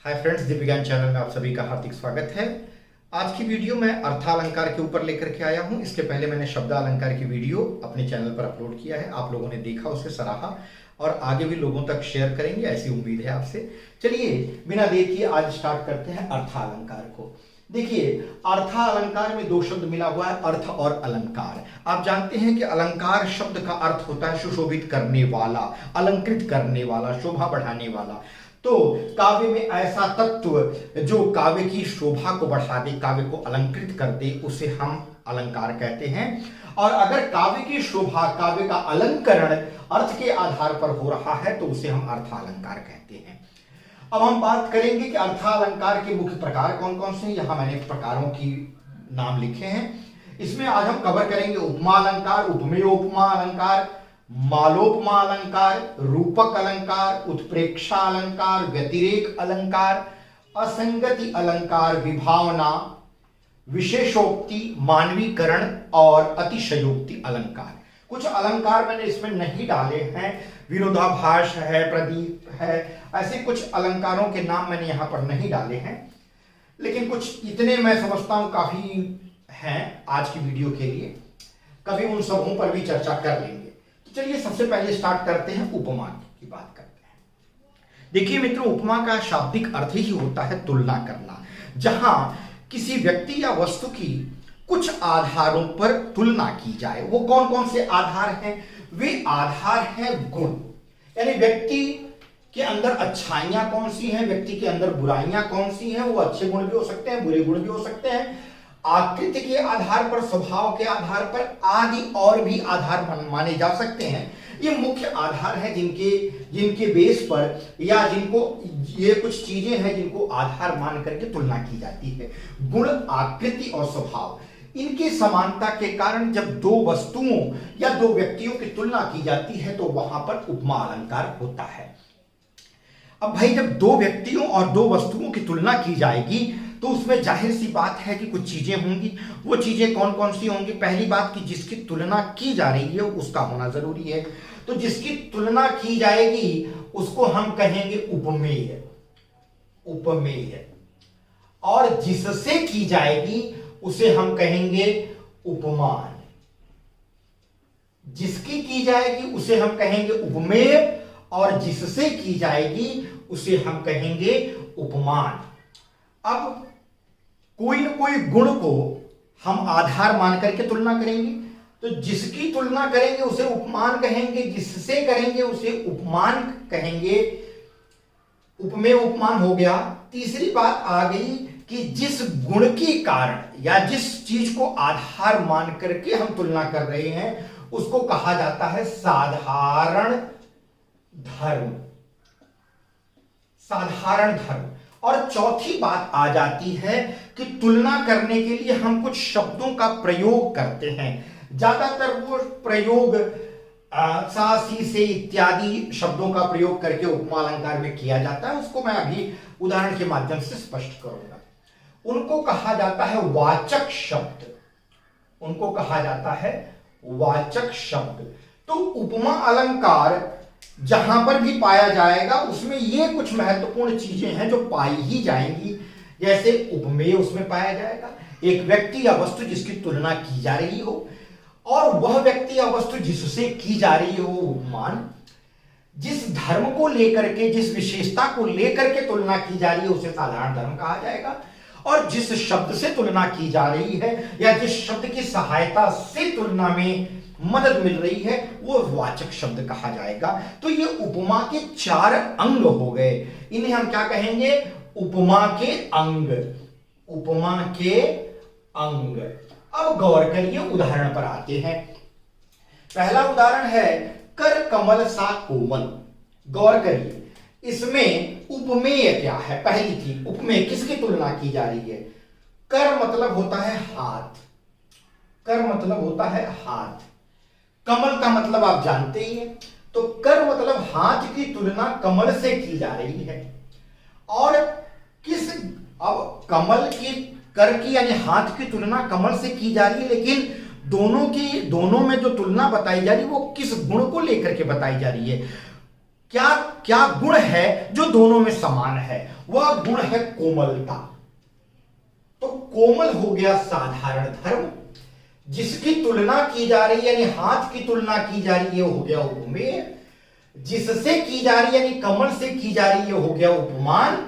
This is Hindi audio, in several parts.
हाय फ्रेंड्स, दिव्य ज्ञान चैनल में आप सभी का हार्दिक स्वागत है। आज की वीडियो मैं अर्थालंकार के ऊपर लेकर के आया हूं। इसके पहले मैंने शब्दालंकार की वीडियो अपने चैनल पर अपलोड किया है। आप लोगों ने देखा, उसे सराहा और आगे भी लोगों तक शेयर करेंगे, ऐसी उम्मीद है आपसे। चलिए बिना देर किए आज स्टार्ट करते हैं अर्थालंकार को। देखिए, अर्थालंकार में दो शब्द मिला हुआ है, अर्थ और अलंकार। आप जानते हैं कि अलंकार शब्द का अर्थ होता है सुशोभित करने वाला, अलंकृत करने वाला, शोभा बढ़ाने वाला। तो काव्य में ऐसा तत्व जो काव्य की शोभा को बढ़ा दे, काव्य को अलंकृत कर दे, उसे हम अलंकार कहते हैं। और अगर काव्य की शोभा, काव्य का अलंकरण अर्थ के आधार पर हो रहा है तो उसे हम अर्थालंकार कहते हैं। अब हम बात करेंगे कि अर्थालंकार के मुख्य प्रकार कौन कौन से हैं। यहां मैंने प्रकारों की नाम लिखे हैं। इसमें आज हम कवर करेंगे उपमा अलंकार, उपमेय उपमा अलंकार, मालोपमा अलंकार, रूपक अलंकार, उत्प्रेक्षा अलंकार, व्यतिरेक अलंकार, असंगति अलंकार, विभावना, विशेषोक्ति, मानवीकरण और अतिशयोक्ति अलंकार। कुछ अलंकार मैंने इसमें नहीं डाले हैं, विरोधाभास है, प्रदीप है, ऐसे कुछ अलंकारों के नाम मैंने यहां पर नहीं डाले हैं, लेकिन कुछ इतने मैं समझता हूं काफी हैं आज की वीडियो के लिए। कभी उन सबों पर भी चर्चा कर लेंगे। तो चलिए सबसे पहले स्टार्ट करते हैं, उपमा की बात करते हैं। देखिए मित्रों, उपमा का शाब्दिक अर्थ ही होता है तुलना करना। जहां किसी व्यक्ति या वस्तु की कुछ आधारों पर तुलना की जाए। वो कौन कौन से आधार हैं? वे आधार हैं गुण, यानी व्यक्ति के अंदर अच्छाइयां कौन सी हैं, व्यक्ति के अंदर बुराइयां कौन सी हैं। वो अच्छे गुण भी हो सकते हैं, बुरे गुण भी हो सकते हैं। आकृति के आधार पर, स्वभाव के आधार पर आदि और भी आधार माने जा सकते हैं। ये मुख्य आधार हैं जिनके बेस पर या जिनको ये कुछ चीजें हैं जिनको आधार मान करके तुलना की जाती है। गुण, आकृति और स्वभाव, इनकी समानता के कारण जब दो वस्तुओं या दो व्यक्तियों की तुलना की जाती है तो वहां पर उपमा अलंकार होता है। अब भाई, जब दो व्यक्तियों और दो वस्तुओं की तुलना की जाएगी तो उसमें जाहिर सी बात है कि कुछ चीजें होंगी। वो चीजें कौन कौन सी होंगी? पहली बात कि जिसकी तुलना की जा रही है उसका होना जरूरी है। तो जिसकी तुलना की जाएगी उसको हम कहेंगे उपमेय, उपमेय। और जिससे की जाएगी उसे हम कहेंगे उपमान। जिसकी की जाएगी उसे हम कहेंगे उपमेय और जिससे की जाएगी उसे हम कहेंगे उपमान। अब कोई न कोई गुण को हम आधार मान करके तुलना करेंगे, तो जिसकी तुलना करेंगे उसे उपमान कहेंगे, जिससे करेंगे उसे उपमान कहेंगे। उपमेय उपमान हो गया। तीसरी बात आ गई कि जिस गुण के कारण या जिस चीज को आधार मान करके हम तुलना कर रहे हैं उसको कहा जाता है साधारण धर्म, साधारण धर्म। और चौथी बात आ जाती है कि तुलना करने के लिए हम कुछ शब्दों का प्रयोग करते हैं। ज्यादातर वो प्रयोग सा, सी, से इत्यादि शब्दों का प्रयोग करके उपमा अलंकार में किया जाता है। उसको मैं अभी उदाहरण के माध्यम से स्पष्ट करूंगा। उनको कहा जाता है वाचक शब्द, उनको कहा जाता है वाचक शब्द। तो उपमा अलंकार जहां पर भी पाया जाएगा उसमें ये कुछ महत्वपूर्ण चीजें हैं जो पाई ही जाएंगी। जैसे उपमेय उसमें पाया जाएगा, एक व्यक्ति या वस्तु जिसकी तुलना की जा रही हो, और वह व्यक्ति या वस्तु जिससे की जा रही हो उपमान। जिस धर्म को लेकर के, जिस विशेषता को लेकर के तुलना की जा रही है उसे साधारण धर्म कहा जाएगा। और जिस शब्द से तुलना की जा रही है या जिस शब्द की सहायता से तुलना में मदद मिल रही है वो वाचक शब्द कहा जाएगा। तो ये उपमा के 4 अंग हो गए। इन्हें हम क्या कहेंगे? उपमा के अंग, उपमा के अंग। अब गौर करिए, उदाहरण पर आते हैं। पहला उदाहरण है कर कमल सा कोमल। गौर करिए, इसमें उपमेय क्या है? पहली चीज, उपमेय किसकी तुलना की जा रही है? कर मतलब होता है हाथ, कर मतलब होता है हाथ। कमल का मतलब आप जानते ही हैं। तो कर मतलब हाथ की तुलना कमल से की जा रही है। और किस, अब कमल की, कर की यानी हाथ की तुलना कमल से की जा रही है, लेकिन दोनों में जो तुलना बताई जा रही है वो किस गुण को लेकर के बताई जा रही है? क्या क्या गुण है जो दोनों में समान है? वह गुण है कोमलता। तो कोमल हो गया साधारण धर्म, जिसकी तुलना की जा रही है यानी हाथ की तुलना की जा रही है वो हो गया उपमेय, जिससे की जा रही है यानी कमल से की जा रही है हो गया उपमान,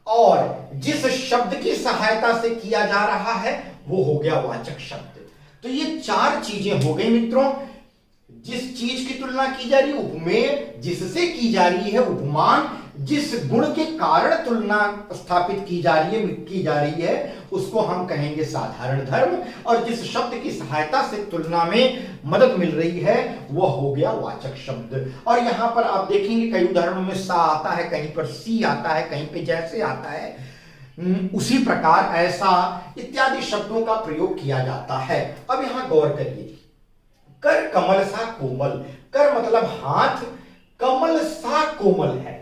और जिस शब्द की सहायता से किया जा रहा है वो हो गया वाचक शब्द। तो ये चार चीजें हो गई मित्रों। जिस चीज की तुलना की जा रही है उपमेय, जिससे की जा रही है उपमान, जिस गुण के कारण तुलना स्थापित की जा रही है उसको हम कहेंगे साधारण धर्म, और जिस शब्द की सहायता से तुलना में मदद मिल रही है वह हो गया वाचक शब्द। और यहां पर आप देखेंगे कई उदाहरणों में सा आता है, कहीं पर सी आता है, कहीं पे जैसे आता है, उसी प्रकार ऐसा इत्यादि शब्दों का प्रयोग किया जाता है। अब यहां गौर करिए, कर कमल सा कोमल, कर मतलब हाथ, कमल सा कोमल है,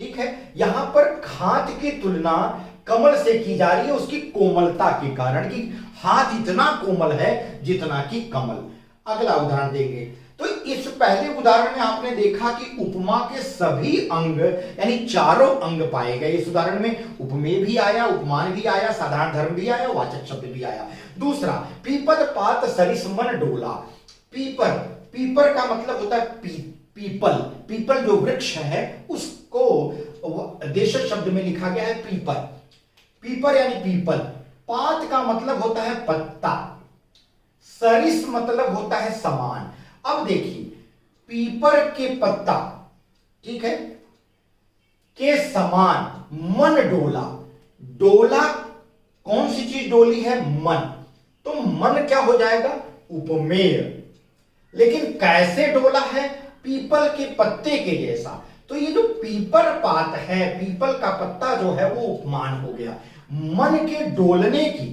ठीक है। यहां पर हाथ की तुलना कमल से की जा रही है उसकी कोमलता के कारण, कि हाथ इतना कोमल है जितना कि कमल। अगला उदाहरण देंगे तो इस पहले उदाहरण में आपने देखा कि उपमा के सभी अंग यानी चारों अंग पाए गए। इस उदाहरण में उपमेय भी आया, उपमान भी आया, साधारण धर्म भी आया, वाचक शब्द भी आया। दूसरा, पीपल पात सरिस मन डोला। पीपर, पीपर का मतलब होता है पीपल, पीपल जो वृक्ष है उसको देशज शब्द में लिखा गया है पीपर, पीपर यानी पीपल। पात का मतलब होता है पत्ता, सरिस मतलब होता है समान। अब देखिए, पीपर के पत्ता, ठीक है, के समान मन डोला। डोला कौन सी चीज डोली है? मन। तो मन क्या हो जाएगा? उपमेय। लेकिन कैसे डोला है? पीपल के पत्ते के जैसा। तो ये जो पीपर पात है, पीपल का पत्ता जो है वो उपमान हो गया। मन के डोलने की,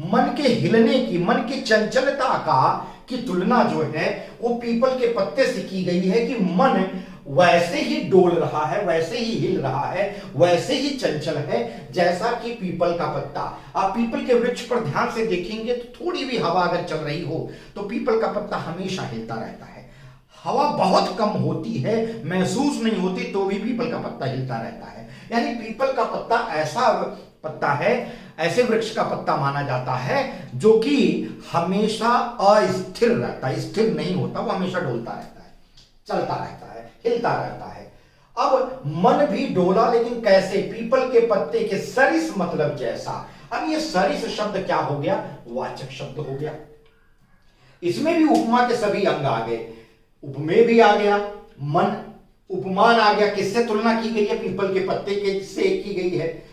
मन के हिलने की, मन की चंचलता की तुलना जो है वो पीपल के पत्ते से की गई है, कि मन वैसे ही डोल रहा है, वैसे ही हिल रहा है, वैसे ही चंचल है जैसा कि पीपल का पत्ता। आप पीपल के वृक्ष पर ध्यान से देखेंगे तो थोड़ी भी हवा अगर चल रही हो तो पीपल का पत्ता हमेशा हिलता रहता है। हवा बहुत कम होती है, महसूस नहीं होती, तो भी पीपल का पत्ता हिलता रहता है। यानी पीपल का पत्ता ऐसा पत्ता है, ऐसे वृक्ष का पत्ता माना जाता है जो कि हमेशा अस्थिर रहता है, स्थिर नहीं होता, वो हमेशा डोलता रहता है, चलता रहता है, हिलता रहता है। अब मन भी डोला, लेकिन कैसे? पीपल के पत्ते के सरिस मतलब जैसा। अब ये सरिस शब्द क्या हो गया? वाचक शब्द हो गया। इसमें भी उपमा के सभी अंग आ गए, उपमेय भी आ गया, मन, उपमान आ गया, किससे तुलना की गई है? पीपल के पत्ते के से की गई है।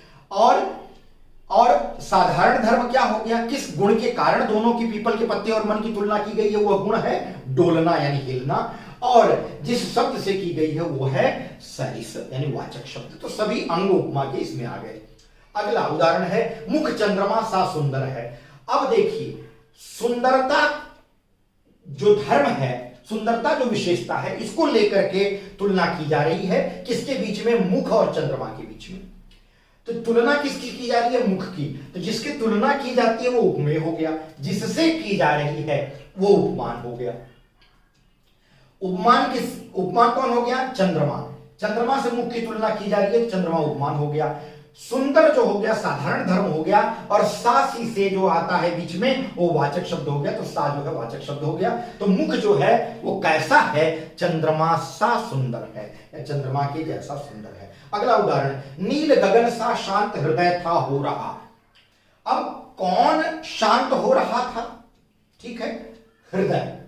और साधारण धर्म क्या हो गया? किस गुण के कारण दोनों की, पीपल के पत्ते और मन की तुलना की गई है? वह गुण है डोलना यानी हिलना, और जिस शब्द से की गई है वो है सरिस यानी वाचक शब्द। तो सभी अंग उपमा के इसमें आ गए। अगला उदाहरण है, मुख चंद्रमा सा सुंदर है। अब देखिए, सुंदरता जो धर्म है, सुंदरता जो विशेषता है, इसको लेकर के तुलना की जा रही है। किसके बीच में? मुख और चंद्रमा के बीच में। तो तुलना किसकी की जा रही है? मुख की। तो जिसकी तुलना की जाती है वो उपमेय हो गया, जिससे की जा रही है वो उपमान हो गया। उपमान कौन हो गया? चंद्रमा। चंद्रमा से मुख की तुलना की जा रही है, चंद्रमा उपमान हो गया। सुंदर जो हो गया साधारण धर्म हो गया, और सा सी से जो आता है बीच में वो वाचक शब्द हो गया, तो सा जो है वाचक शब्द हो गया। तो मुख जो है वो कैसा है? चंद्रमा सा सुंदर है, या चंद्रमा के जैसा सुंदर है। अगला उदाहरण, नील गगन सा शांत हृदय था हो रहा। अब कौन शांत हो रहा था? ठीक है, हृदय।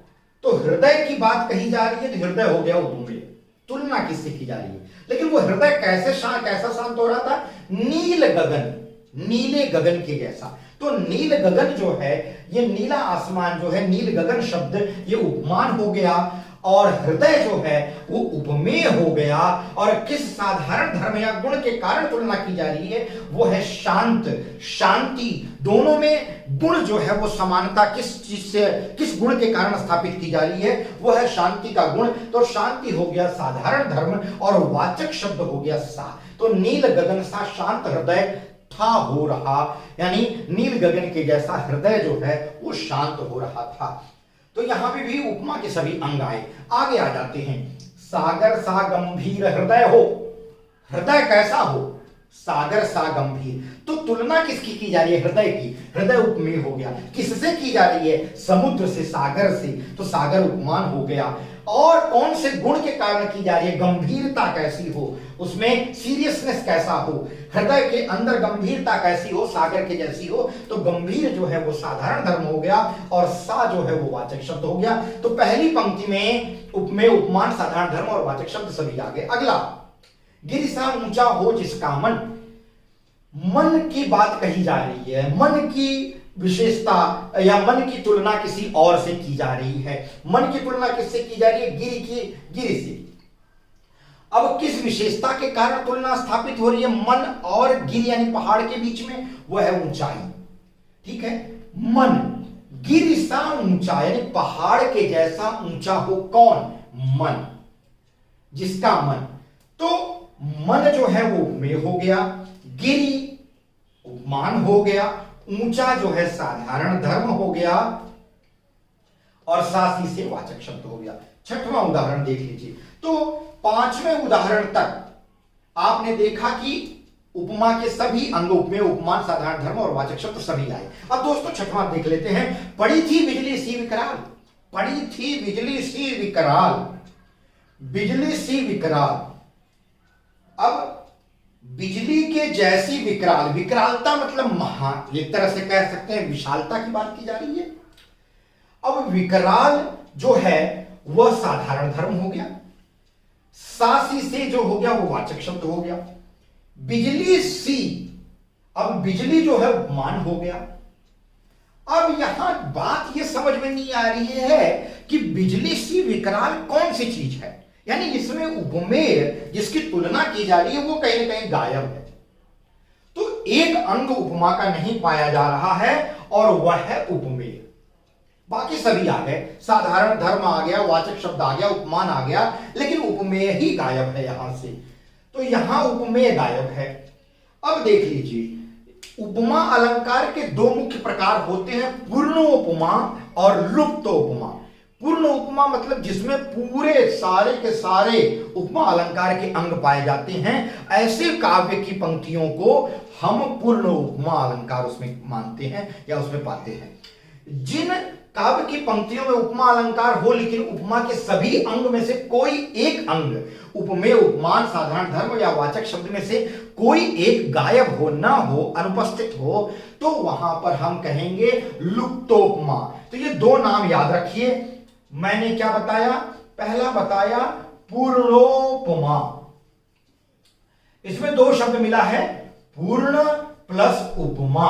तो हृदय की बात कही जा रही है, तो हृदय हो गया उपमेय। तुलना किससे की जा रही है? लेकिन वो हृदय कैसा शांत हो रहा था? नील गगन, नीले गगन के जैसा। तो नील गगन जो है, ये नीला आसमान जो है, नील गगन शब्द ये उपमान हो गया, और हृदय जो है वो उपमेय हो गया। और किस साधारण धर्म या गुण के कारण तुलना की जा रही है? वो है शांत, शांति। दोनों में गुण जो है वो समानता किस चीज से, किस गुण के कारण स्थापित की जा रही है? वो है शांति का गुण। तो शांति हो गया साधारण धर्म, और वाचक शब्द हो गया सा। तो नील गगन सा शांत हृदय था हो रहा, यानी नील गगन के जैसा हृदय जो है वो शांत हो रहा था। तो यहां पे भी उपमा के सभी अंग आए। आगे आ जाते हैं, सागर सा गंभीर हृदय हो, हृदय कैसा हो, सागर सा गंभीर। तो तुलना किसकी की जा रही है, हृदय की, हृदय उपमेय हो गया। किससे की जा रही है, समुद्र से, सागर से, तो सागर उपमान हो गया। और कौन से गुण के कारण की जा रही है, गंभीरता कैसी हो, उसमें सीरियसनेस कैसा हो, हृदय के अंदर गंभीरता कैसी हो, सागर के जैसी हो। तो गंभीर जो है वो साधारण धर्म हो गया और सा जो है वो वाचक शब्द हो गया। तो पहली पंक्ति में उपमेय, उपमान, साधारण धर्म और वाचक शब्द सभी आ गए। अगला, गिरिसा ऊंचा हो जिसका मन, मन की बात कही जा रही है, मन की विशेषता या मन की तुलना किसी और से की जा रही है। मन की तुलना किससे की जा रही है, गिरि से। अब किस विशेषता के कारण तुलना स्थापित हो रही है मन और गिर यानी पहाड़ के बीच में, वह है ऊंचाई। ठीक है, मन गिर सा ऊंचा यानी पहाड़ के जैसा ऊंचा हो, कौन, मन, जिसका मन। तो मन जो है वो उपमेय हो गया, गिरि उपमान हो गया, ऊंचा जो है साधारण धर्म हो गया और सासी से वाचक शब्द हो गया। छठवां उदाहरण देख लीजिए। तो पांचवें उदाहरण तक आपने देखा कि उपमा के सभी अंग, उपमेय, उपमान, साधारण धर्म और वाचक शब्द सभी आए। अब दोस्तों छठवां देख लेते हैं। पड़ी थी बिजली सी विकराल, पड़ी थी बिजली सी विकराल, बिजली सी विकराल। अब बिजली के जैसी विकराल, विकरालता मतलब महान, एक तरह से कह सकते हैं विशालता की बात की जा रही है। अब विकराल जो है वह साधारण धर्म हो गया, सासी से जो हो गया वो वाचक शब्द हो गया। बिजली सी, अब बिजली जो है उपमान हो गया। अब यहां बात यह समझ में नहीं आ रही है कि बिजली सी विकराल कौन सी चीज है, यानी इसमें उपमेय जिसकी तुलना की जा रही है वो कहीं ना कहीं गायब है। तो एक अंग उपमा का नहीं पाया जा रहा है और वह है उपमेय। बाकी सभी आ गए, साधारण धर्म आ गया, वाचक शब्द आ गया, उपमान आ गया, लेकिन उपमेय ही गायब है यहां से। तो यहां उपमेय गायब है। अब देख लीजिए, उपमा अलंकार के दो मुख्य प्रकार होते हैं, पूर्ण उपमा और लुप्त उपमा। पूर्ण उपमा मतलब जिसमें पूरे सारे के सारे उपमा अलंकार के अंग पाए जाते हैं, ऐसे काव्य की पंक्तियों को हम पूर्ण उपमा अलंकार उसमें मानते हैं या उसमें पाते हैं। जिन काव्य की पंक्तियों में उपमा अलंकार हो लेकिन उपमा के सभी अंग में से कोई एक अंग, उपमेय, उपमान, साधारण धर्म या वाचक शब्द में से कोई एक गायब हो, ना हो, अनुपस्थित हो, तो वहां पर हम कहेंगे लुप्तोपमा। तो ये दो नाम याद रखिए। मैंने क्या बताया, पहला बताया पूर्णोपमा, इसमें दो शब्द मिला है, पूर्ण प्लस उपमा।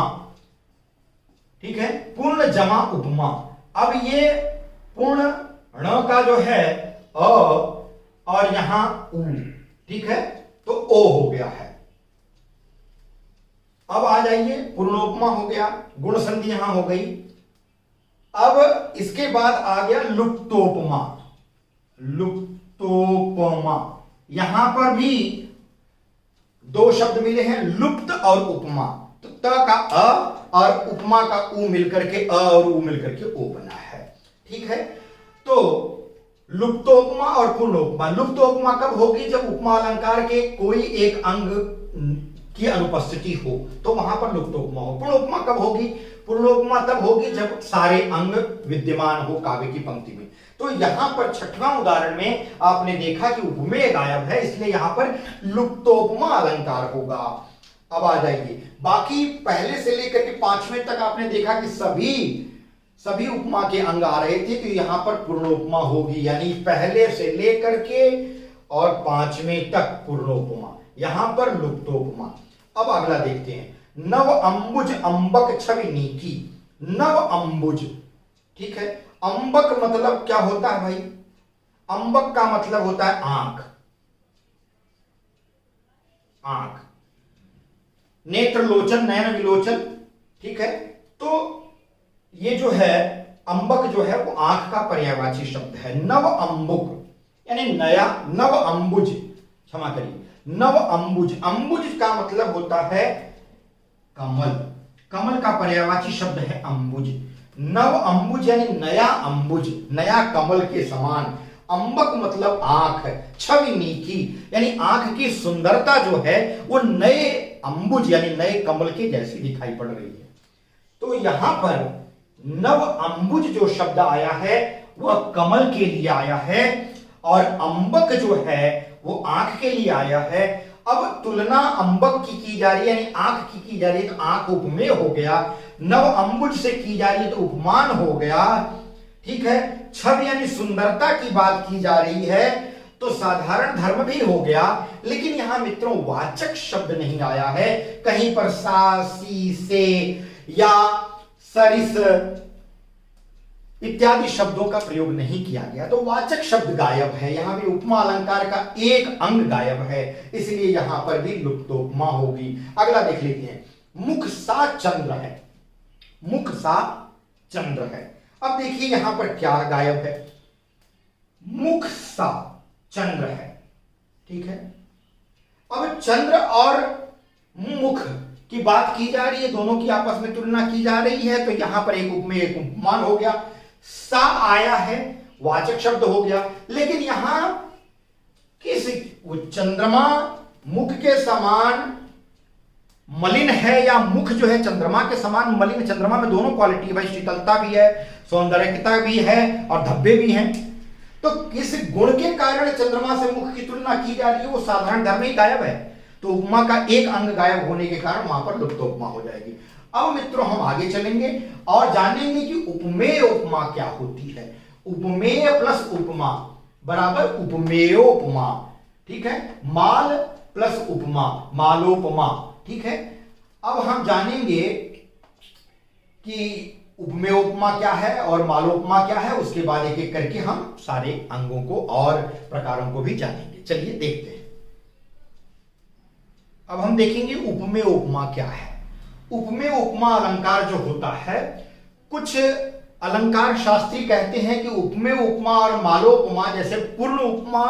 ठीक है, पूर्ण जमा उपमा। अब ये पूर्ण ण का जो है अ और यहां उ, ठीक है, तो ओ हो गया है। अब आ जाइए, पूर्णोपमा हो गया, गुण संधि यहां हो गई। अब इसके बाद आ गया लुप्तोपमा, लुप्तोपमा। यहां पर भी दो शब्द मिले हैं, लुप्त और उपमा। तो त का अ और उपमा का उ मिलकर के अ और उ मिलकर के ओ बना है। ठीक है, तो लुप्तोपमा और पूर्णोपमा। लुप्तोपमा कब होगी, जब उपमा अलंकार के कोई एक अंग की अनुपस्थिति हो, तो वहां पर लुप्तोपमा हो। पूर्णोपमा कब होगी, पूर्णोपमा तब होगी जब सारे अंग विद्यमान हो काव्य की पंक्ति में। तो यहां पर छठवां उदाहरण में आपने देखा कि उपमेय गायब है, इसलिए यहां पर लुप्तोपमा अलंकार होगा। अब आ जाइए, बाकी पहले से लेकर के पांचवें तक आपने देखा कि सभी उपमा के अंग आ रहे थे, तो यहां पर पूर्णोपमा होगी, यानी पहले से लेकर के और पांचवें तक पूर्णोपमा, यहां पर लुप्तोपमा। अब अगला देखते हैं, नव अंबुज अंबक छवि नीकी। नव अंबुज, ठीक है, अंबक मतलब क्या होता है भाई, अंबक का मतलब होता है आंख, आंख, नेत्र लोचन, नयन विलोचन। ठीक है, तो ये जो है अंबक जो है वो आंख का पर्यायवाची शब्द है। नव अंबुक यानी नया, नव अंबुज, क्षमा करिए, नव अंबुज। अंबुज का मतलब होता है कमल, कमल का पर्यायवाची शब्द है अंबुज। नव अंबुज यानी नया अंबुज, नया कमल के समान। अंबक मतलब आंख, छवि नीकी यानी आंख की सुंदरता जो है वो नए अंबुज यानी नए कमल के जैसी दिखाई पड़ रही है। तो यहां पर नव अंबुज जो शब्द आया है वह कमल के लिए आया है और अंबक जो है वो आंख के लिए आया है। अब तुलना अंबक की जा रही है यानी आंख की जा रही है तो आंख उपमेय हो गया, नव अंबुज से की जा रही है तो उपमान हो गया। ठीक है, छवि यानी सुंदरता की बात की जा रही है तो साधारण धर्म भी हो गया। लेकिन यहां मित्रों वाचक शब्द नहीं आया है, कहीं पर सा, सी, से या सरिस इत्यादि शब्दों का प्रयोग नहीं किया गया, तो वाचक शब्द गायब है। यहां भी उपमा अलंकार का एक अंग गायब है, इसलिए यहां पर भी लुप्तोपमा होगी। अगला देख लेते हैं, मुख सा चंद्र है, मुख सा चंद्र है। अब देखिए यहां पर क्या गायब है, मुख सा चंद्र है। ठीक है, अब चंद्र और मुख की बात की जा रही है, दोनों की आपस में तुलना की जा रही है, तो यहां पर एक उपमेय एक उपमान हो गया। सा आया है, वाचक शब्द हो गया, लेकिन यहां किस चंद्रमा मुख के समान मलिन है या मुख जो है चंद्रमा के समान मलिन। चंद्रमा में दोनों क्वालिटी है भाई, शीतलता भी है, सौंदर्यता भी है और धब्बे भी हैं। तो किस गुण के कारण चंद्रमा से मुख की तुलना की जा रही है, वो साधारण धर्म ही गायब है, तो उपमा का एक अंग गायब होने के कारण वहां पर लुप्तोपमा हो जाएगी। अब मित्रों हम आगे चलेंगे और जानेंगे कि उपमेय उपमा क्या होती है। उपमेय प्लस उपमा बराबर उपमेयोपमा। ठीक है, माल प्लस उपमा मालोपमा। ठीक है, अब हम जानेंगे कि उपमेय उपमा क्या है और मालोपमा क्या है, उसके बाद एक एक करके हम सारे अंगों को और प्रकारों को भी जानेंगे। चलिए देखते हैं। अब हम देखेंगे उपमेय उपमा क्या है। उपमेय उपमा अलंकार जो होता है, कुछ अलंकार शास्त्री कहते हैं कि उपमेय उपमा और मालोपमा जैसे पूर्ण उपमा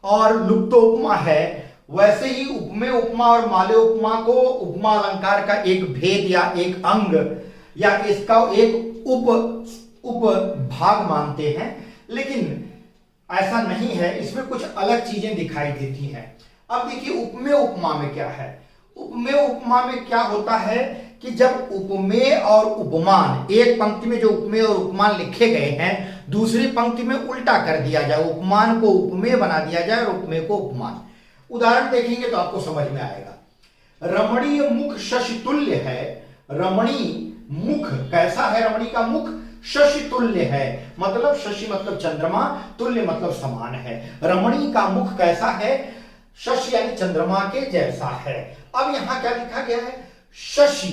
और लुप्तोपमा है, वैसे ही उपमेय उपमा और मालोपमा को उपमा अलंकार का एक भेद या एक अंग या इसका एक उप भाग मानते हैं। लेकिन ऐसा नहीं है, इसमें कुछ अलग चीजें दिखाई देती हैं। अब देखिए उपमेय उपमा में क्या है। उपमेय उपमा में क्या होता है कि जब उपमेय और उपमान, एक पंक्ति में जो उपमेय और उपमान लिखे गए हैं दूसरी पंक्ति में उल्टा कर दिया जाए, उपमान को उपमेय बना दिया जाए और उपमेय को उपमान। उदाहरण देखेंगे तो आपको समझ में आएगा। रमणीय मुख शशि तुल्य है। रमणी मुख कैसा है, रमणी का मुख शशि तुल्य है, मतलब शशि मतलब चंद्रमा, तुल्य मतलब समान है। रमणी का मुख कैसा है, शशि यानी चंद्रमा के जैसा है। अब यहां क्या लिखा गया है, शशि,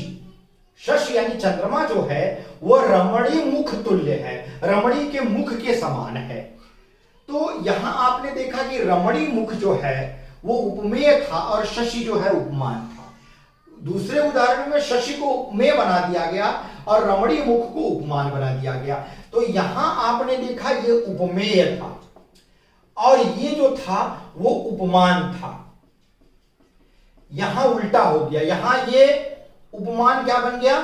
शशि यानी चंद्रमा जो है वो रमणी मुख तुल्य है, रमणी के मुख के समान है। तो यहां आपने देखा कि रमणी मुख जो है वो उपमेय था और शशि जो है उपमान था। दूसरे उदाहरण में शशि को उपमेय बना दिया गया और रमणी मुख को उपमान बना दिया गया। तो यहां आपने देखा ये उपमेय था और ये जो था वो उपमान था। यहां उल्टा हो गया, यहां ये उपमान क्या बन गया,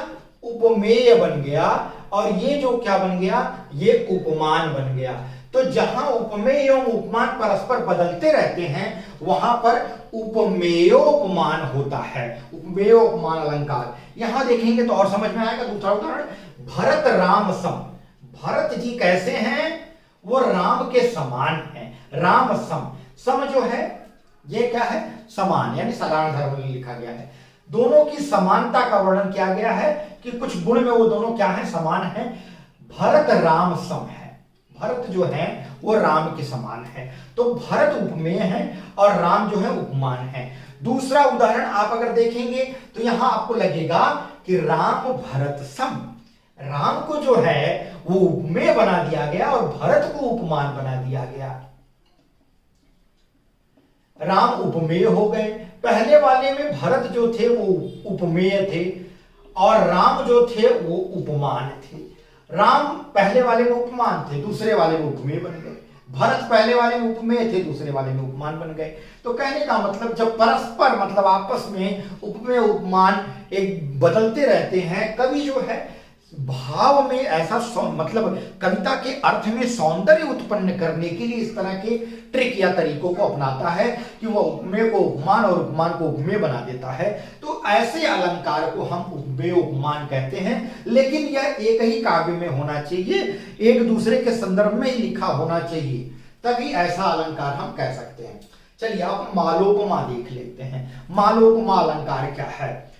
उपमेय बन गया, और ये जो क्या बन गया, ये उपमान बन गया। तो जहां उपमेय एवं उपमान परस्पर बदलते रहते हैं वहां पर उपमेयोपमान होता है, उपमेयोपमान अलंकार। यहां देखेंगे तो और समझ में आएगा। दूसरा उदाहरण, भरत राम सम। भरत जी कैसे हैं, वो राम के समान हैं, राम सम। सम जो है ये क्या है, समान, यानी साधारण धर्म में लिखा गया है। दोनों की समानता का वर्णन किया गया है कि कुछ गुण में वो दोनों क्या है, समान है। भरत राम सम है, भरत जो है वो राम के समान है। तो भरत उपमेय है और राम जो है उपमान है। दूसरा उदाहरण आप अगर देखेंगे तो यहां आपको लगेगा कि राम भरत सम, राम को जो है वो उपमेय बना दिया गया और भरत को उपमान बना दिया गया। राम उपमेय हो गए। पहले वाले में भरत जो थे वो उपमेय थे और राम जो थे वो उपमान थे। राम पहले वाले में उपमान थे, दूसरे वाले में उपमेय बन गए। भरत पहले वाले में उपमेय थे, दूसरे वाले में उपमान बन गए। तो कहने का मतलब जब परस्पर मतलब आपस में उपमेय उपमान एक बदलते रहते हैं, कभी जो है भाव में ऐसा मतलब कविता के अर्थ में सौंदर्य उत्पन्न करने के लिए इस तरह के ट्रिक या तरीकों को अपनाता है कि वह उपमेय को उपमान और उपमान को उपमेय बना देता है। तो ऐसे अलंकार को हम उपमेय उपमान कहते हैं, लेकिन यह एक ही काव्य में होना चाहिए, एक दूसरे के संदर्भ में ही लिखा होना चाहिए, तभी ऐसा अलंकार हम कह सकते हैं। चलिए आप मालोपमा देख लेते हैं। मालोपमा अलंकार क्या है?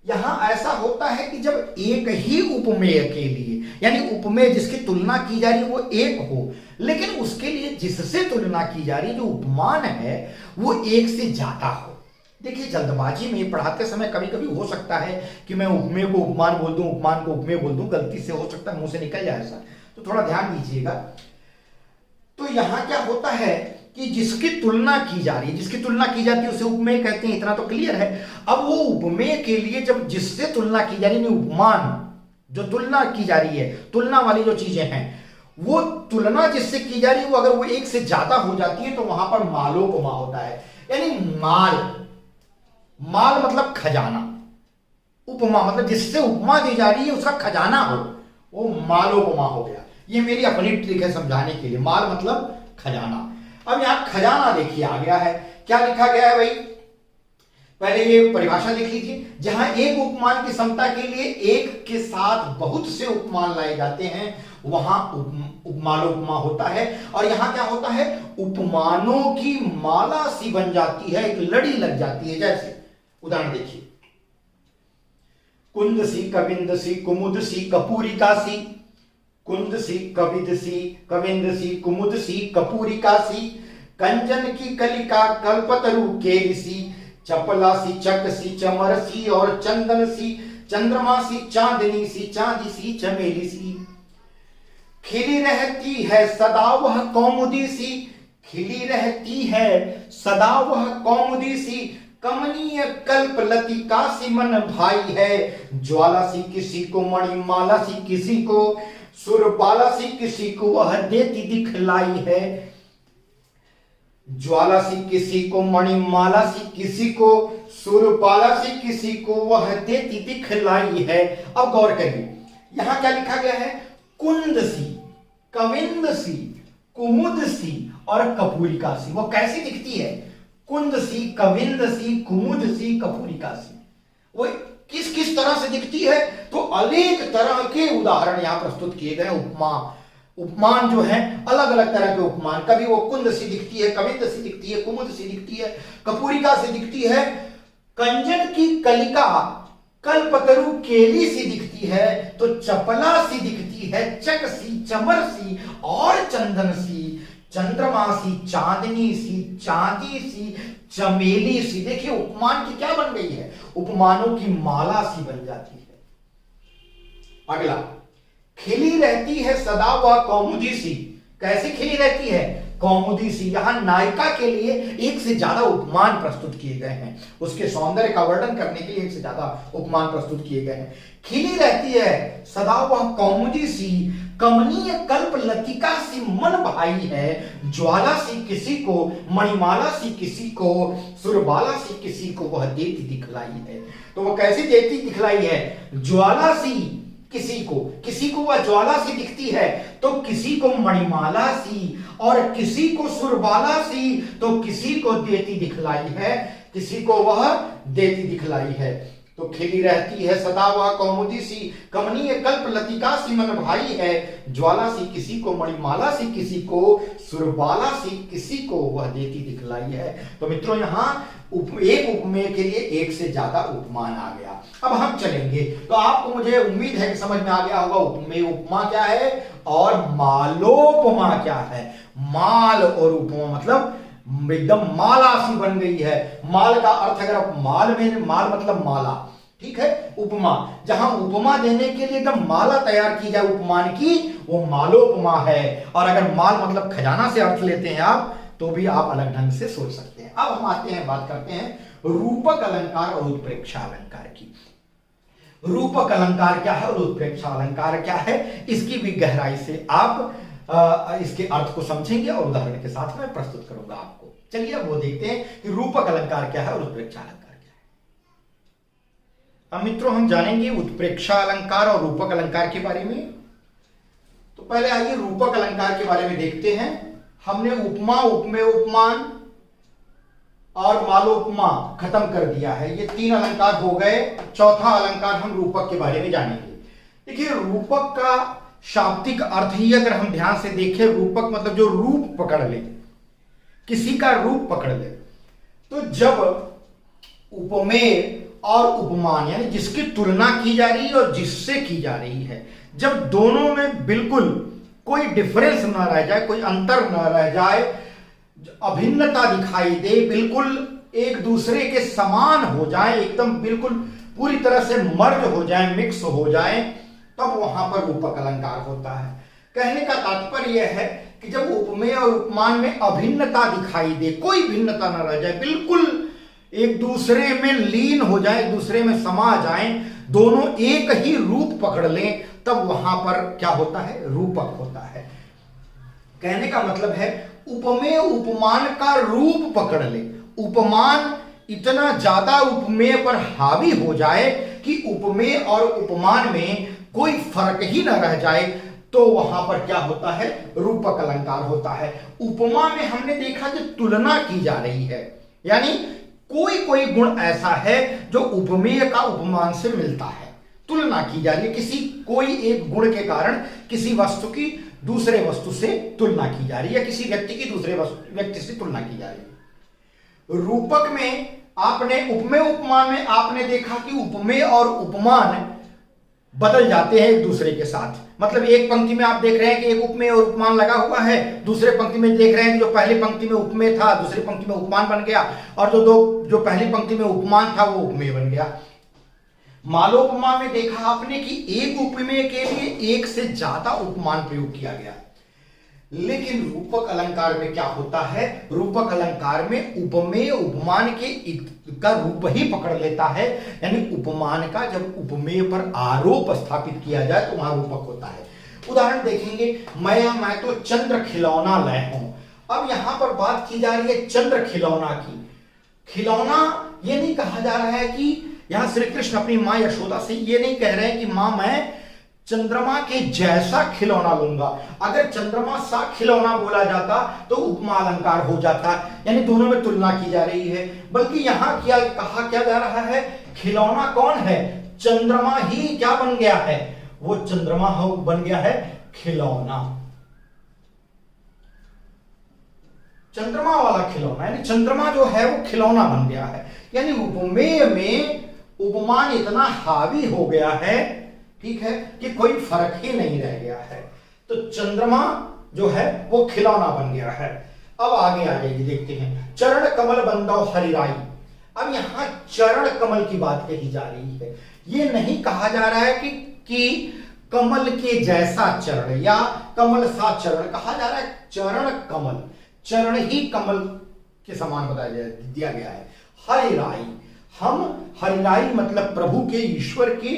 यहां ऐसा होता है कि जब एक ही उपमेय के लिए, यानी उपमेय जिसकी तुलना की जा रही है वो एक हो, लेकिन उसके लिए जिससे तुलना की जा रही है जो उपमान है वो एक से ज्यादा हो। देखिए जल्दबाजी में पढ़ाते समय कभी कभी हो सकता है कि मैं उपमेय को उपमान बोल दूं, उपमान को उपमेय बोल दूं, गलती से हो सकता है मुंह से निकल जाए ऐसा, तो थोड़ा ध्यान दीजिएगा। तो यहां क्या होता है कि जिसकी तुलना की जा रही है, जिसकी तुलना की जाती है उसे उपमेय कहते हैं, इतना तो क्लियर है। अब वो उपमेय के लिए जब जिससे तुलना की जा रही है, उपमान जो तुलना की जा रही है, तुलना वाली जो चीजें हैं, वो तुलना जिससे की जा रही है वो अगर वो एक से ज्यादा हो जाती है तो वहां पर मालोपमा होता है। यानी माल, माल मतलब खजाना, उपमा मतलब जिससे उपमा दी जा रही है उसका खजाना हो, वो मालोपमा हो गया। ये मेरी अपनी ट्रिक है समझाने के लिए। माल मतलब खजाना। अब यहां खजाना देखिए आ गया है, क्या लिखा गया है भाई? पहले ये परिभाषा देख लीजिए। जहां एक उपमान की समता के लिए एक के साथ बहुत से उपमान लाए जाते हैं वहां उपमालोपमा होता है। और यहां क्या होता है? उपमानों की माला सी बन जाती है, एक लड़ी लग जाती है। जैसे उदाहरण देखिए, कुंद सी, कविंद सी, कुमुद सी, कपूरिका सी। कुंद सी, कविद सी, कविंद सी, कुमुद सी, कपूरिका सी। कंचन की कलिका, कल्पतरु केल सी। चपला सी, चक सी, चमर सी और चंदन सी। चंद्रमा सी, चांदनी सी, चांदी सी, चमेली सी। खिली रहती है सदा वह कौमुदी सी। खिली रहती है सदा वह कौमुदी सी। कमनीय कल्प लतिका सी मन भाई है। ज्वाला सी किसी को, मणिमाला सी किसी को, सुरबाला सी किसी को वह देती दिखलाई है। ज्वाला सी किसी को, मणिमाला सी किसी को, सुरबाला सी किसी को वह देती दिखलाई है। अब गौर करिए, यहां क्या लिखा गया है? कुंद सी, कविंद सी, कुमुद सी और कपूरिका सी। वो कैसी दिखती है? कुंद सी, कविंद सी, कुमुद सी, कपूरिका सी। वो किस किस तरह से दिखती है? तो अनेक तरह के उदाहरण यहां प्रस्तुत किए गए। उपमा, उपमान जो है अलग अलग तरह के उपमान। कभी वो कुंद सी दिखती है, कविंद सी दिखती है, कुमुद सी दिखती है, कपूरिका सी दिखती है। कंजन की कलिका कल्पतरु केली सी दिखती है, तो चपला सी दिखती है, चक सी, चमर सी और चंदन सी। चंद्रमा सी, चांदनी सी, चांदी सी, चमेली सी। देखिए उपमान की क्या बन गई है? उपमानों की माला सी बन जाती है। अगला, खिली रहती है सदा वह कौमुदी सी। कैसे खिली रहती है? कौमुदी सी। यहां नायिका के लिए एक से ज्यादा उपमान प्रस्तुत किए गए हैं, उसके सौंदर्य का वर्णन करने के लिए एक से ज्यादा उपमान प्रस्तुत किए गए हैं। खिली रहती है सदा वह कौमुदी सी। कमनीय कल्प लतिका सी मन भाई है। ज्वाला सी किसी को, मणिमाला सी किसी को, सुरबाला सी किसी को वह देती दिखलाई है। तो वो कैसी देती दिखलाई है? ज्वाला सी किसी को वह ज्वाला सी दिखती है, तो किसी को मणिमाला सी और किसी को सुरबाला सी, तो किसी को देती दिखलाई है, किसी को वह देती दिखलाई है। तो खिली रहती है सदा वह कौमुदी सी। कमनीय कल्प लतिका सी मन भाई है। ज्वाला सी किसी को, मणिमाला सी किसी को, सुरबाला सी किसी को वह देती दिखलाई है। तो मित्रों यहां एक उपमेय के लिए एक से ज्यादा उपमान आ गया। अब हम चलेंगे तो आपको, मुझे उम्मीद है कि समझ में आ गया होगा उपमेय उपमा क्या है और मालोपमा क्या है। माल और उपमा मतलब एकदम माला सी बन गई है। माल का अर्थ अगर आप माल में, माल मतलब माला, ठीक है। उपमा, जहां उपमा देने के लिए एकदम माला तैयार की जाए उपमान की, वो मालोपमा है। और अगर माल मतलब खजाना से अर्थ लेते हैं आप, तो भी आप अलग ढंग से सोच सकते हैं। अब हम आते हैं, बात करते हैं रूपक अलंकार और उत्प्रेक्षा अलंकार की। रूपक अलंकार क्या है और उत्प्रेक्षा अलंकार क्या है, इसकी भी गहराई से आप इसके अर्थ को समझेंगे और उदाहरण के साथ मैं प्रस्तुत करूंगा आपको। चलिए अब वो देखते हैं कि रूपक अलंकार क्या है और उत्प्रेक्षा अलंकार क्या अब मित्रों हम जानेंगे उत्प्रेक्षा अलंकार और रूपक अलंकार के बारे में। तो पहले आइए रूपक अलंकार के बारे में देखते हैं। हमने उपमा, उपमेय, उपमान और मालोपमा खत्म कर दिया है। ये 3 अलंकार हो गए। चौथा अलंकार हम रूपक के बारे में जानेंगे। देखिए रूपक का शाब्दिक अर्थ ही अगर हम ध्यान से देखें, रूपक मतलब जो रूप पकड़ ले, किसी का रूप पकड़ ले। तो जब उपमेय और उपमान यानी जिसकी तुलना की जा रही है और जिससे की जा रही है, जब दोनों में बिल्कुल कोई डिफरेंस ना रह जाए, कोई अंतर ना रह जाए, अभिन्नता दिखाई दे, बिल्कुल एक दूसरे के समान हो जाए, एकदम बिल्कुल पूरी तरह से मर्ज हो जाए, मिक्स हो जाए, तब वहां पर रूपक अलंकार होता है। कहने का तात्पर्य यह है कि जब उपमेय और उपमान में अभिन्नता दिखाई दे, कोई भिन्नता न रह जाए, बिल्कुल एक दूसरे में लीन हो जाए, एक दूसरे में समा जाए, दोनों एक ही रूप पकड़ लें, तब वहां पर क्या होता है? रूपक होता है। कहने का मतलब है उपमेय उपमान का रूप पकड़ ले, उपमान इतना ज्यादा उपमेय पर हावी हो जाए कि उपमेय और उपमान में कोई फर्क ही न रह जाए, तो वहां पर क्या होता है? रूपक अलंकार होता है। उपमा में हमने देखा कि तुलना की जा रही है, यानी कोई कोई गुण ऐसा है जो उपमेय का उपमान से मिलता है, तुलना की जा रही है, किसी कोई एक गुण के कारण किसी वस्तु की दूसरे वस्तु से तुलना की जा रही है, किसी व्यक्ति की दूसरे व्यक्ति से तुलना की जा रही है। रूपक में आपने उपमेय उपमान में आपने देखा कि उपमेय और उपमान बदल जाते हैं एक दूसरे के साथ। मतलब एक पंक्ति में आप देख रहे हैं कि एक उपमेय और उपमान लगा हुआ है, दूसरे पंक्ति में देख रहे हैं कि जो पहली पंक्ति में उपमेय था दूसरी पंक्ति में उपमान बन गया, और जो पहली पंक्ति में उपमान था वो उपमेय बन गया। मालोपमा में देखा आपने कि एक उपमेय के लिए एक से ज्यादा उपमान प्रयोग किया गया। लेकिन रूपक अलंकार में क्या होता है? रूपक अलंकार में उपमेय उपमान का रूप ही पकड़ लेता है, यानी उपमान का जब उपमेय पर आरोप स्थापित किया जाए तो वहां रूपक होता है। उदाहरण देखेंगे, मैं तो चंद्र खिलौना लाया हूं। अब यहां पर बात की जा रही है चंद्र खिलौना की। खिलौना ये नहीं कहा जा रहा है कि यहां श्री कृष्ण अपनी मां यशोदा से ये नहीं कह रहे हैं कि मां मैं चंद्रमा के जैसा खिलौना लूंगा। अगर चंद्रमा सा खिलौना बोला जाता तो उपमा अलंकार हो जाता, यानी दोनों में तुलना की जा रही है। बल्कि यहां कहा क्या जा रहा है? खिलौना कौन है? चंद्रमा ही क्या बन गया है? वो चंद्रमा बन गया है खिलौना, चंद्रमा वाला खिलौना, यानी चंद्रमा जो है वो खिलौना बन गया है। यानी उपमेय में उपमान इतना हावी हो गया है, ठीक है, कि कोई फर्क ही नहीं रह गया है। तो चंद्रमा जो है वो खिलौना बन गया है। अब आगे आ जाइए, देखते हैं चरण कमल बंदो हरिराई। अब यहां चरण कमल की बात कही जा रही है। ये नहीं कहा जा रहा है कि कमल के जैसा चरण या कमल सा चरण, कहा जा रहा है चरण कमल, चरण ही कमल के समान बताया दिया गया है। हरिराई, हम हरिराई मतलब प्रभु के, ईश्वर के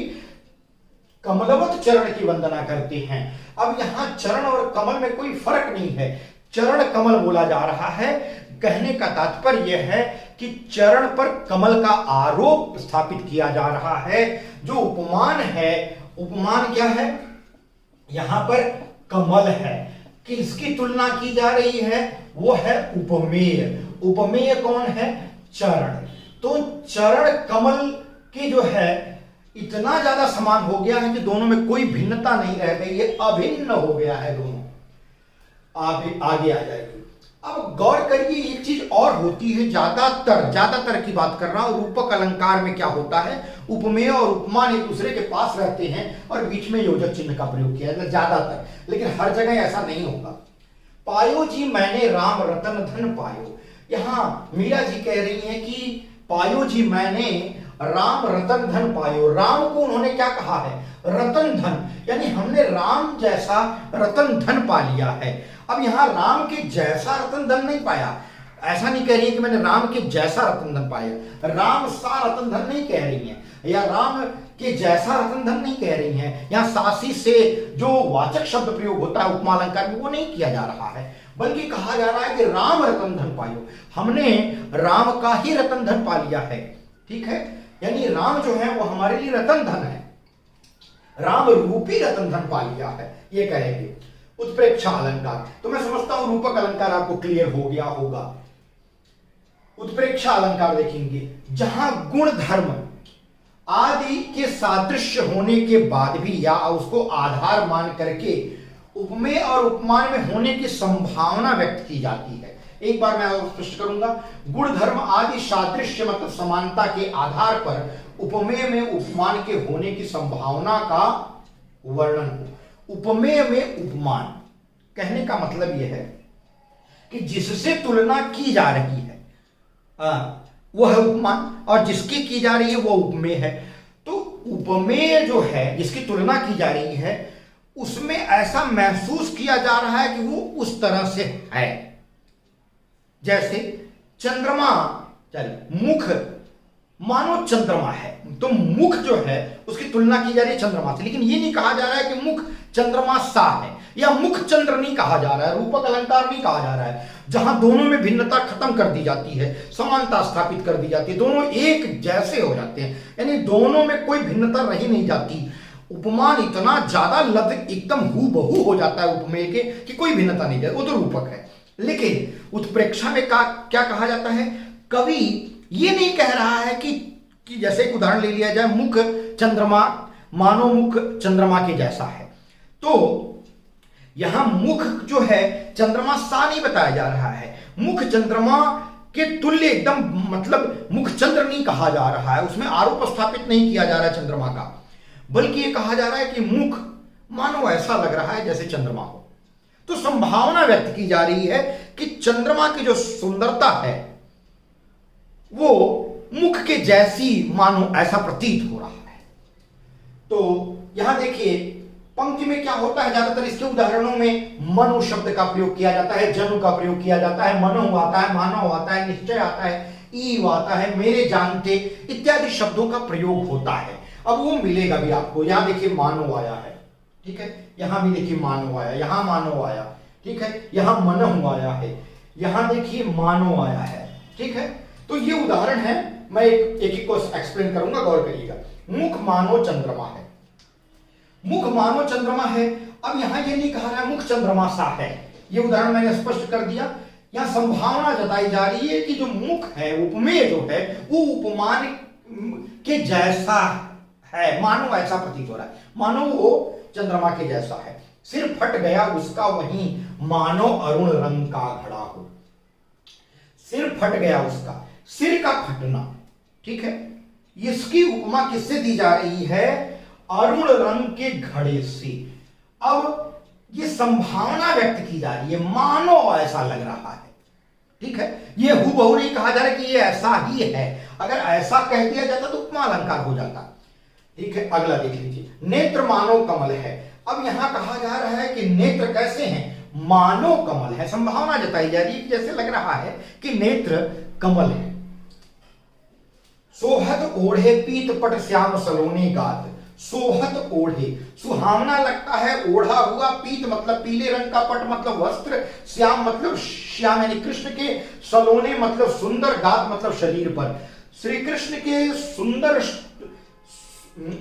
कमलवत चरण की वंदना करते हैं। अब यहां चरण और कमल में कोई फर्क नहीं है, चरण कमल बोला जा रहा है। कहने का तात्पर्य यह है कि चरण पर कमल का आरोप स्थापित किया जा रहा है। जो उपमान है, उपमान क्या है? यहां पर कमल है, किसकी तुलना की जा रही है? वो है उपमेय। उपमेय कौन है? चरण। तो चरण कमल की जो है इतना ज्यादा समान हो गया है कि दोनों में कोई भिन्नता नहीं रह गई है, अभिन्न हो गया है दोनों। आगे आ जाएगी। अब गौर करिए, एक चीज और होती है, ज्यादातर की बात कर रहा हूं। रूपक अलंकार में क्या होता है? उपमेय और उपमान एक दूसरे के पास रहते हैं और बीच में योजक चिन्ह का प्रयोग किया जाता है ज्यादातर, लेकिन हर जगह ऐसा नहीं होगा। पायो जी मैंने राम रतन धन पायो। यहां मीरा जी कह रही हैं कि पायो जी मैंने राम रतन धन पायो। राम को उन्होंने क्या कहा है? रतन धन, यानी हमने राम जैसा रतन धन पा लिया है। अब यहां राम के जैसा रतन धन नहीं पाया, ऐसा नहीं कह रही है कि मैंने राम के जैसा रतन धन पाया, राम सा रतन धन नहीं कह रही है, या राम के जैसा रतन धन नहीं कह रही है। यहां सासी से जो वाचक शब्द प्रयोग होता है उपमा अलंकार में, वो नहीं किया जा रहा है, बल्कि कहा जा रहा है कि राम रतन धन पायो, हमने राम का ही रतन धन पा लिया है। ठीक है, यानी राम जो है वो हमारे लिए रतन धन है, राम रूपी रतन धन पा लिया है, ये कहेंगे। उत्प्रेक्षा अलंकार, तो मैं समझता हूं रूपक अलंकार आपको क्लियर हो गया होगा। उत्प्रेक्षा अलंकार देखेंगे, जहां गुण धर्म आदि के सादृश्य होने के बाद भी या उसको आधार मान करके उपमेय और उपमान में होने की संभावना व्यक्त की जाती है। एक बार मैं और स्पष्ट करूंगा, गुण धर्म आदि सादृश्य मतलब समानता के आधार पर उपमेय में उपमान के होने की संभावना का वर्णन हो। उपमेय में उपमान कहने का मतलब यह है कि जिससे तुलना की जा रही है वह है उपमान, और जिसकी की जा रही है वह उपमेय है। तो उपमेय जो है जिसकी तुलना की जा रही है उसमें ऐसा महसूस किया जा रहा है कि वो उस तरह से है। जैसे चंद्रमा, चलिए मुख मानो चंद्रमा है, तो मुख जो है उसकी तुलना की जा रही है चंद्रमा से, लेकिन ये नहीं कहा जा रहा है कि मुख चंद्रमा सा है या मुख चंद्र नहीं कहा जा रहा है, रूपक अलंकार नहीं कहा जा रहा है। जहां दोनों में भिन्नता खत्म कर दी जाती है, समानता स्थापित कर दी जाती है, दोनों एक जैसे हो जाते हैं, यानी दोनों में कोई भिन्नता रही नहीं जाती। उपमान इतना ज्यादा लब्ध एकदम हूबहू हो जाता है उपमेय के कि कोई भिन्नता नहीं जाती, वो तो रूपक है। लेकिन उत्प्रेक्षा में क्या कहा जाता है, कवि ये नहीं कह रहा है कि जैसे एक उदाहरण ले लिया जाए, मुख चंद्रमा मानो मुख चंद्रमा के जैसा है, तो यहां मुख जो है चंद्रमा सा नहीं बताया जा रहा है, मुख चंद्रमा के तुल्य एकदम, मतलब मुख चंद्र नहीं कहा जा रहा है, उसमें आरोप स्थापित नहीं किया जा रहा है चंद्रमा का, बल्कि ये कहा जा रहा है कि मुख मानो ऐसा लग रहा है जैसे चंद्रमा हो। तो संभावना व्यक्त की जा रही है कि चंद्रमा की जो सुंदरता है वो मुख के जैसी मानो ऐसा प्रतीत हो रहा है। तो यहां देखिए पंक्ति में क्या होता है, ज्यादातर इसके उदाहरणों में मनु शब्द का प्रयोग किया जाता है, जनु का प्रयोग किया जाता है, मनो आता है, मानव आता है, निश्चय आता है, ईव आता है, मेरे जानते इत्यादि शब्दों का प्रयोग होता है। अब वो मिलेगा भी आपको, यहां देखिए मानो आया है, ठीक है, यहां भी देखिए मानो आया, यहां मानो आया, ठीक है, यहां मनहु आया है, यहां देखिए मानो आया है, ठीक है। तो ये उदाहरण है, मैं एक को एक्सप्लेन करूंगा, गौर करिएगा। मुख मानो चंद्रमा है, मुख मानो चंद्रमा है। अब यहां ये नहीं कहा रहा है मुख चंद्रमा सा है, ये उदाहरण मैंने स्पष्ट कर दिया। यहां संभावना जताई जा रही है कि जो मुख है, उपमेय जो है, वो उपमान के जैसा है, मानो ऐसा प्रतीत हो रहा है, मानो वो चंद्रमा के जैसा है। सिर फट गया उसका वहीं मानो अरुण रंग का घड़ा हो। सिर फट गया उसका, सिर का फटना, ठीक है, इसकी उपमा किससे दी जा रही है, अरुण रंग के घड़े से। अब ये संभावना व्यक्त की जा रही है, मानो ऐसा लग रहा है, ठीक है, ये हूबहू नहीं कहा जा रहा कि ये ऐसा ही है, अगर ऐसा कह दिया जाता तो उपमा अलंकार हो जाता, ठीक है। अगला देख लीजिए, नेत्र मानो कमल है। अब यहां कहा जा रहा है कि नेत्र कैसे हैं, मानो कमल है, संभावना जताई जा रही है, जैसे लग रहा है कि नेत्र कमल है। सोहत ओढ़े पीत पट श्याम सलोने गात, सोहत ओढ़े सुहावना लगता है, ओढ़ा हुआ, पीत मतलब पीले रंग का, पट मतलब वस्त्र, श्याम मतलब श्याम यानी कृष्ण के, सलोने मतलब सुंदर, गात मतलब शरीर पर। श्री कृष्ण के सुंदर,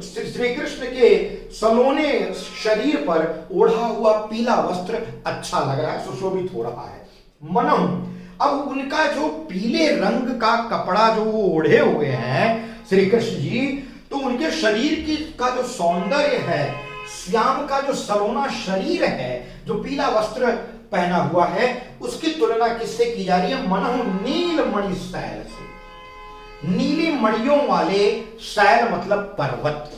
श्री कृष्ण के सलोने शरीर पर ओढ़ा हुआ पीला वस्त्र अच्छा लग रहा है, सुशोभित हो रहा है। मनम, अब उनका जो पीले रंग का कपड़ा जो वो ओढ़े हुए हैं श्री कृष्ण जी, तो उनके शरीर की का जो सौंदर्य है, श्याम का जो सलोना शरीर है, जो पीला वस्त्र पहना हुआ है, उसकी तुलना किससे की जा रही है, मनहु नील मणि शैल से। नीली मणियों वाले, शैल मतलब पर्वत,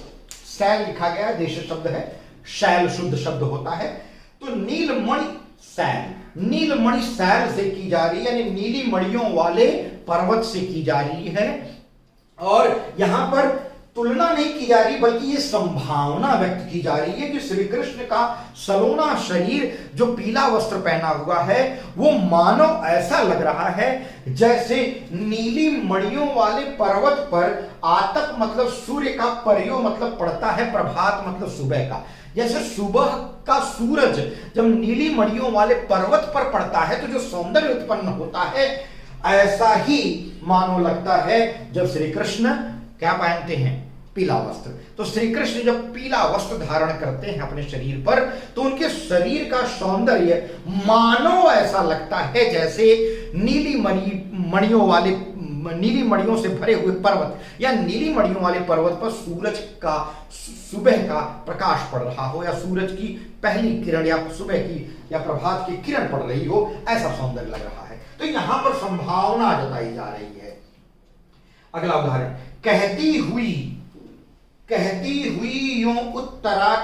शैल लिखा गया है, देश शब्द है, शैल शुद्ध शब्द होता है, तो नीलमणि शैल, नीलमणि शैल से की जा रही है, यानी नीली मणियों वाले पर्वत से की जा रही है। और यहां पर तुलना नहीं की जा रही, बल्कि ये संभावना व्यक्त की जा रही है कि श्री कृष्ण का सलोना शरीर जो पीला वस्त्र पहना हुआ है, वो मानो ऐसा लग रहा है जैसे नीली मणियों वाले पर्वत पर आतप मतलब सूर्य का, पर्यो मतलब पड़ता है, प्रभात मतलब सुबह का, जैसे सुबह का सूरज जब नीली मणियों वाले पर्वत पर पड़ता है तो जो सौंदर्य उत्पन्न होता है, ऐसा ही मानो लगता है जब श्री कृष्ण क्या पहनते हैं? पीला वस्त्र। तो श्री कृष्ण जब पीला वस्त्र धारण करते हैं अपने शरीर पर, तो उनके शरीर का सौंदर्य मानो ऐसा लगता है जैसे नीली मणियों से भरे हुए पर्वत या नीली मणियों वाले पर्वत पर सूरज का सुबह का प्रकाश पड़ रहा हो, या सूरज की पहली किरण या सुबह की या प्रभात की किरण पड़ रही हो, ऐसा सौंदर्य लग रहा है। तो यहां पर संभावना जताई जा रही है। अगला उदाहरण, कहती हुई यूं उत्तरा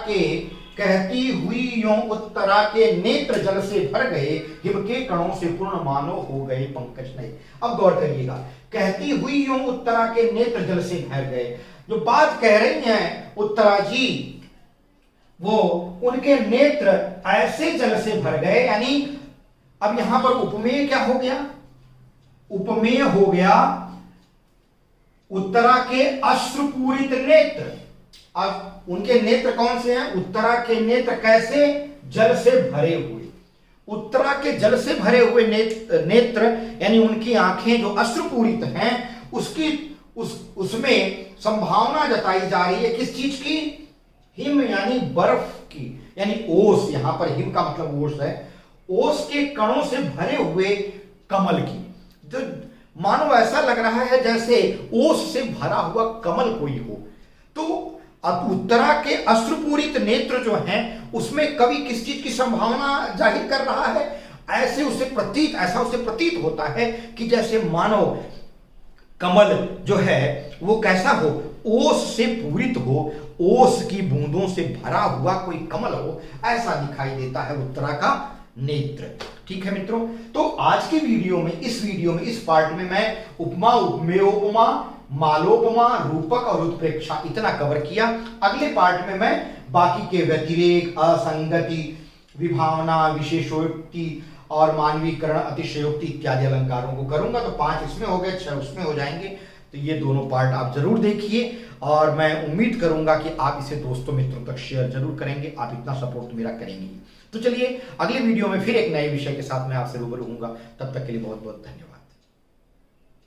के नेत्र जल से भर गए, हिम के कणों से पूर्ण मानो हो गए पंकज नए। अब गौर करिएगा, कहती हुई यूं उत्तरा के नेत्र जल से भर गए, जो बात कह रही हैं उत्तरा जी, वो उनके नेत्र ऐसे जल से भर गए, यानी अब यहां पर उपमेय क्या हो गया? उपमेय हो गया उत्तरा के अश्रुपूरित नेत्र। अब उनके नेत्र कौन से हैं? उत्तरा के नेत्र कैसे? जल से भरे हुए। उत्तरा के जल से भरे हुए नेत्र यानी उनकी आंखें जो अश्रुपूरित हैं, उसमें संभावना जताई जा रही है किस चीज की? हिम यानी बर्फ की, यानी ओस। यहां पर हिम का मतलब ओस है। ओस के कणों से भरे हुए कमल की, जो मानो ऐसा लग रहा है जैसे ओस से भरा हुआ कमल कोई हो। तो अब उत्तरा के अश्रुपूरित नेत्र जो हैं, उसमें कवि किस चीज की संभावना जाहिर कर रहा है? ऐसा उसे प्रतीत होता है कि जैसे मानो कमल जो है वो कैसा हो? ओस से पूरित हो, ओस की बूंदों से भरा हुआ कोई कमल हो, ऐसा दिखाई देता है उत्तरा का नेत्र। ठीक है मित्रों, तो आज के वीडियो में, इस पार्ट में मैं उपमा, उपमेयोपमा, मालोपमा, रूपक और उत्प्रेक्षा इतना कवर किया। अगले पार्ट में मैं बाकी के व्यतिरेक, असंगति, विभावना, विशेषोक्ति और मानवीकरण, अतिशयोक्ति इत्यादि अलंकारों को करूंगा। तो 5 इसमें हो गए, 6 उसमें हो जाएंगे। तो ये दोनों पार्ट आप जरूर देखिए, और मैं उम्मीद करूंगा कि आप इसे दोस्तों मित्रों तक शेयर जरूर करेंगे। आप इतना सपोर्ट मेरा करेंगे। तो चलिए अगले वीडियो में फिर एक नए विषय के साथ मैं आपसे रूबरू होऊंगा। तब तक के लिए बहुत बहुत धन्यवाद।